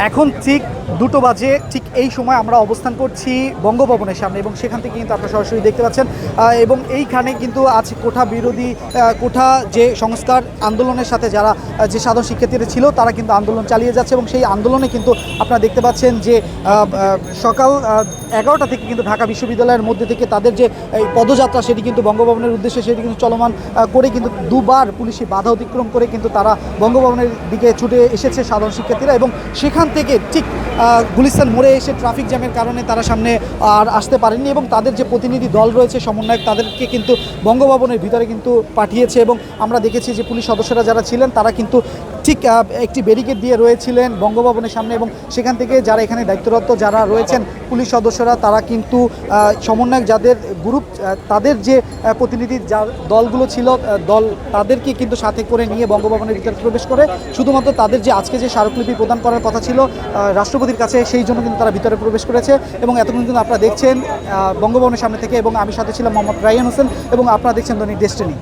এখন ঠিক 2টো বাজে, ঠিক এই সময় আমরা অবস্থান করছি বঙ্গভবনের সামনে এবং সেখান থেকে কিন্তু আপনারা সরাসরি দেখতে পাচ্ছেন এবং এইখানে কিন্তু আছে কোঠা বিরোধী কোঠা যে সংস্কার আন্দোলনের সাথে যারা যে সাধারণ শিক্ষার্থীরা ছিল তারা কিন্তু আন্দোলন চালিয়ে যাচ্ছে এবং সেই আন্দোলনে কিন্তু আপনারা দেখতে পাচ্ছেন যে সকাল 11টা থেকে কিন্তু ঢাকা বিশ্ববিদ্যালয়ের মধ্যে থেকে তাদের যে এই পদযাত্রা সেটি কিন্তু বঙ্গভবনের উদ্দেশ্যে সেটি কিন্তু চলমান করে কিন্তু দুবার পুলিশি বাধা অতিক্রম করে কিন্তু তারা বঙ্গভবনের দিকে ছুটে এসেছে সাধারণ শিক্ষার্থীরা এবং সেখান থেকে ঠিক গুলিস্তান মোড়ে এসে ট্রাফিক জ্যামের কারণে তারা সামনে আর আসতে পারেননি এবং তাদের যে প্রতিনিধি দল রয়েছে সমন্বয়ক তাদেরকে কিন্তু বঙ্গভবনের ভিতরে কিন্তু পাঠিয়েছে এবং আমরা দেখেছি যে পুলিশ সদস্যরা যারা ছিলেন তারা কিন্তু ঠিক একটি ব্যারিকেড দিয়ে রয়েছিলেন বঙ্গভবনের সামনে এবং সেখান থেকে যারা এখানে দায়িত্বরত যারা রয়েছেন পুলিশ সদস্যরা তারা কিন্তু সমন্বয়ক যাদের গ্রুপ তাদের যে প্রতিনিধি যার দলগুলো ছিল দল তাদেরকে কিন্তু সাথে করে নিয়ে বঙ্গভবনের ভিতরে প্রবেশ করে শুধুমাত্র তাদের যে আজকে যে স্মারকলিপি প্রদান করার কথা ছিল রাষ্ট্রপতির কাছে সেই জন্য কিন্তু তারা ভিতরে প্রবেশ করেছে এবং এতক্ষণ কিন্তু আপনারা দেখছেন বঙ্গভবনের সামনে থেকে এবং আমি সাথে ছিলাম মোহাম্মদ রায়হান হোসেন এবং আপনারা দেখছেন দৈনিক ডেস্টিনি।